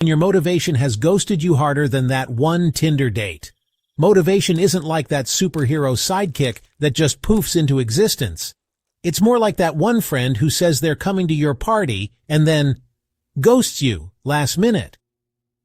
when your motivation has ghosted you harder than that one Tinder date. Motivation isn't like that superhero sidekick that just poofs into existence. It's more like that one friend who says they're coming to your party and then ghosts you last minute.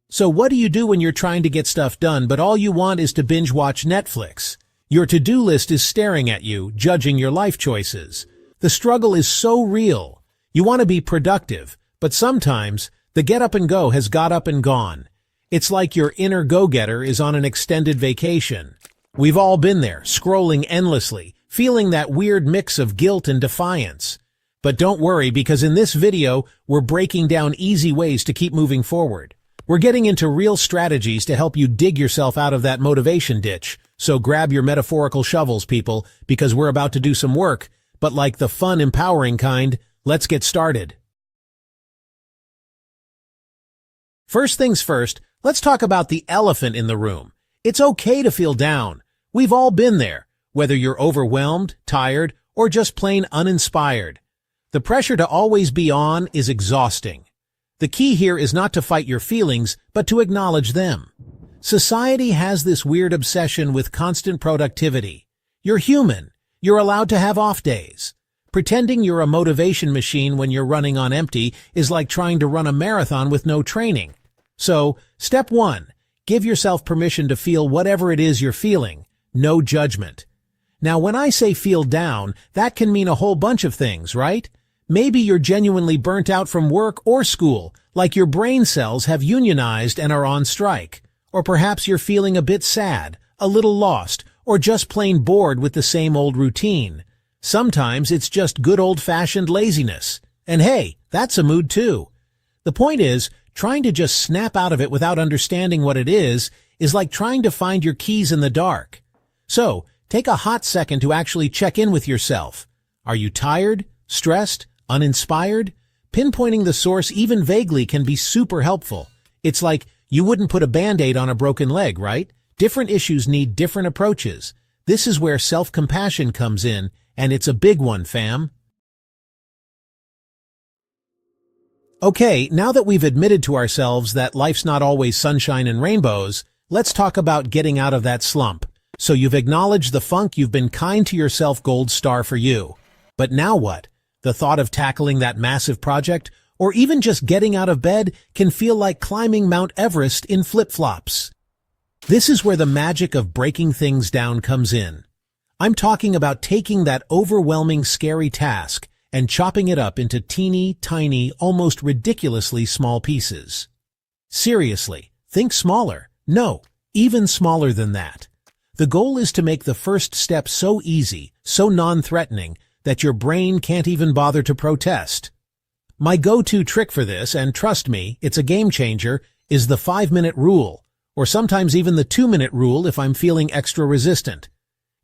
So what do you do when you're trying to get stuff done but all you want is to binge watch Netflix? Your to-do list is staring at you, judging your life choices. The struggle is so real. You want to be productive, but sometimes the get up and go has got up and gone. It's like your inner go-getter is on an extended vacation. We've all been there, scrolling endlessly, feeling that weird mix of guilt and defiance. But don't worry, because in this video, we're breaking down easy ways to keep moving forward. We're getting into real strategies to help you dig yourself out of that motivation ditch. So grab your metaphorical shovels, people, because we're about to do some work, but like the fun, empowering kind. Let's get started. First things first, let's talk about the elephant in the room. It's okay to feel down. We've all been there, whether you're overwhelmed, tired, or just plain uninspired. The pressure to always be on is exhausting. The key here is not to fight your feelings, but to acknowledge them. Society has this weird obsession with constant productivity. You're human. You're allowed to have off days. Pretending you're a motivation machine when you're running on empty is like trying to run a marathon with no training. So, step 1, give yourself permission to feel whatever it is you're feeling. No judgment. Now, when I say feel down, that can mean a whole bunch of things, right? Maybe you're genuinely burnt out from work or school, like your brain cells have unionized and are on strike. Or perhaps you're feeling a bit sad, a little lost, or just plain bored with the same old routine. Sometimes it's just good old-fashioned laziness. And hey, that's a mood too. The point is, trying to just snap out of it without understanding what it is like trying to find your keys in the dark. So, take a hot second to actually check in with yourself. Are you tired, stressed, uninspired? Pinpointing the source even vaguely can be super helpful. It's like you wouldn't put a Band-Aid on a broken leg, right? Different issues need different approaches. This is where self-compassion comes in, and it's a big one, fam. Okay, now that we've admitted to ourselves that life's not always sunshine and rainbows, let's talk about getting out of that slump. So you've acknowledged the funk, you've been kind to yourself, gold star for you. But now what? The thought of tackling that massive project, or even just getting out of bed, can feel like climbing Mount Everest in flip-flops. This is where the magic of breaking things down comes in. I'm talking about taking that overwhelming, scary task and chopping it up into teeny, tiny, almost ridiculously small pieces. Seriously, think smaller. No, even smaller than that. The goal is to make the first step so easy, so non-threatening, that your brain can't even bother to protest. My go-to trick for this, and trust me, it's a game changer, is the 5-minute rule, or sometimes even the 2-minute rule if I'm feeling extra resistant.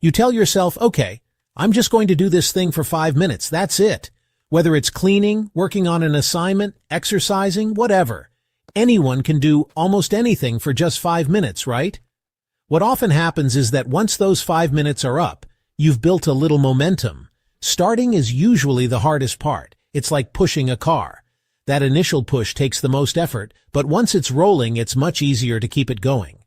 You tell yourself, okay, I'm just going to do this thing for 5 minutes, that's it. Whether it's cleaning, working on an assignment, exercising, whatever. Anyone can do almost anything for just 5 minutes, right? What often happens is that once those 5 minutes are up, you've built a little momentum. Starting is usually the hardest part. It's like pushing a car. That initial push takes the most effort, but once it's rolling, it's much easier to keep it going.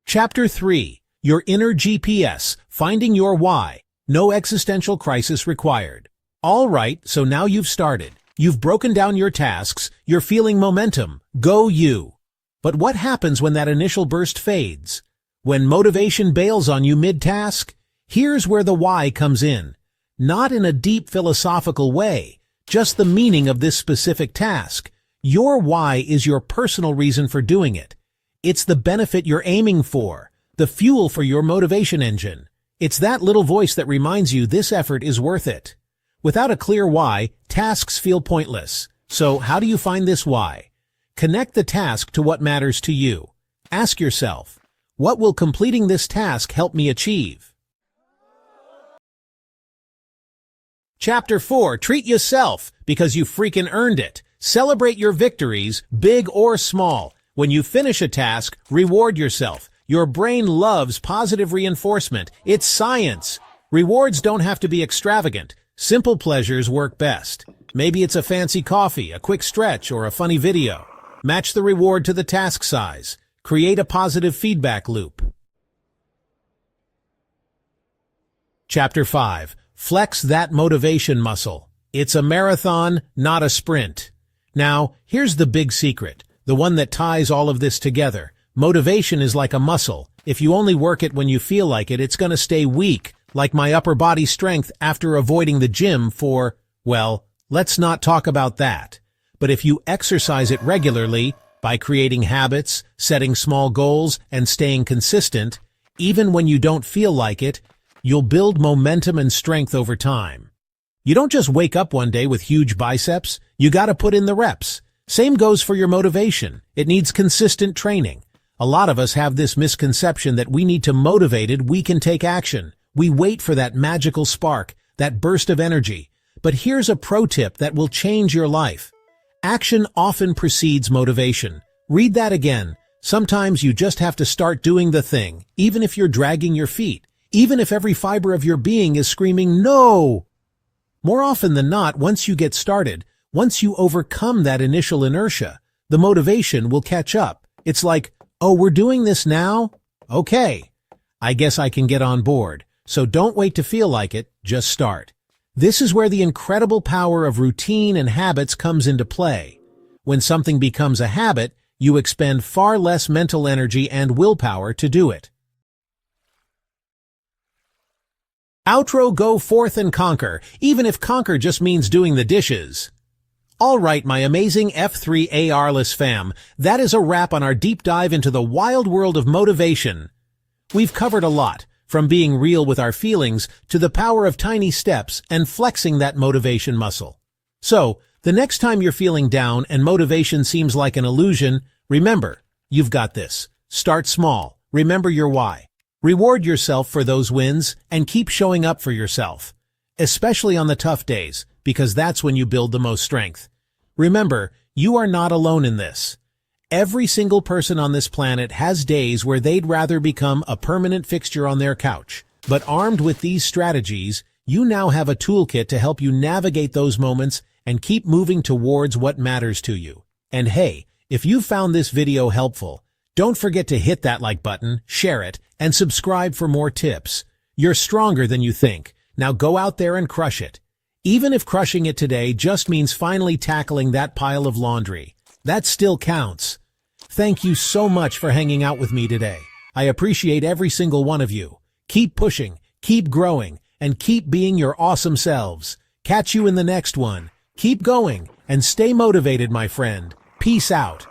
Chapter 3. Your Inner GPS, Finding Your Why. No existential crisis required. All right, so now you've started. You've broken down your tasks, you're feeling momentum. Go you! But what happens when that initial burst fades? When motivation bails on you mid-task? Here's where the why comes in. Not in a deep philosophical way, just the meaning of this specific task. Your why is your personal reason for doing it. It's the benefit you're aiming for, the fuel for your motivation engine. It's that little voice that reminds you this effort is worth it. Without a clear why, tasks feel pointless. So how do you find this why? Connect the task to what matters to you. Ask yourself, what will completing this task help me achieve? Chapter 4. Treat yourself, because you freaking earned it. Celebrate your victories, big or small. When you finish a task, reward yourself. Your brain loves positive reinforcement. It's science. Rewards don't have to be extravagant. Simple pleasures work best. Maybe it's a fancy coffee, a quick stretch, or a funny video. Match the reward to the task size. Create a positive feedback loop. Chapter 5. Flex that motivation muscle. It's a marathon, not a sprint. Now, here's the big secret, the one that ties all of this together. Motivation is like a muscle. If you only work it when you feel like it, it's going to stay weak, like my upper body strength after avoiding the gym for, well, let's not talk about that. But if you exercise it regularly, by creating habits, setting small goals, and staying consistent, even when you don't feel like it, you'll build momentum and strength over time. You don't just wake up one day with huge biceps, you gotta put in the reps. Same goes for your motivation. It needs consistent training. A lot of us have this misconception that we need to motivate it, we can take action. We wait for that magical spark, that burst of energy. But here's a pro tip that will change your life. Action often precedes motivation. Read that again. Sometimes you just have to start doing the thing, even if you're dragging your feet. Even if every fiber of your being is screaming, no! More often than not, once you get started, once you overcome that initial inertia, the motivation will catch up. It's like, oh, we're doing this now? Okay. I guess I can get on board. So don't wait to feel like it, just start. This is where the incredible power of routine and habits comes into play. When something becomes a habit, you expend far less mental energy and willpower to do it. Outro: go forth and conquer, even if conquer just means doing the dishes. Alright, my amazing F3 ARless fam, that is a wrap on our deep dive into the wild world of motivation. We've covered a lot, from being real with our feelings to the power of tiny steps and flexing that motivation muscle. So, the next time you're feeling down and motivation seems like an illusion, remember, you've got this. Start small. Remember your why. Reward yourself for those wins and keep showing up for yourself, especially on the tough days, because that's when you build the most strength. Remember, you are not alone in this. Every single person on this planet has days where they'd rather become a permanent fixture on their couch. But armed with these strategies, you now have a toolkit to help you navigate those moments and keep moving towards what matters to you. And hey, if you found this video helpful, don't forget to hit that like button, share it, and subscribe for more tips. You're stronger than you think. Now go out there and crush it. Even if crushing it today just means finally tackling that pile of laundry, that still counts. Thank you so much for hanging out with me today. I appreciate every single one of you. Keep pushing, keep growing, and keep being your awesome selves. Catch you in the next one. Keep going, and stay motivated, my friend. Peace out.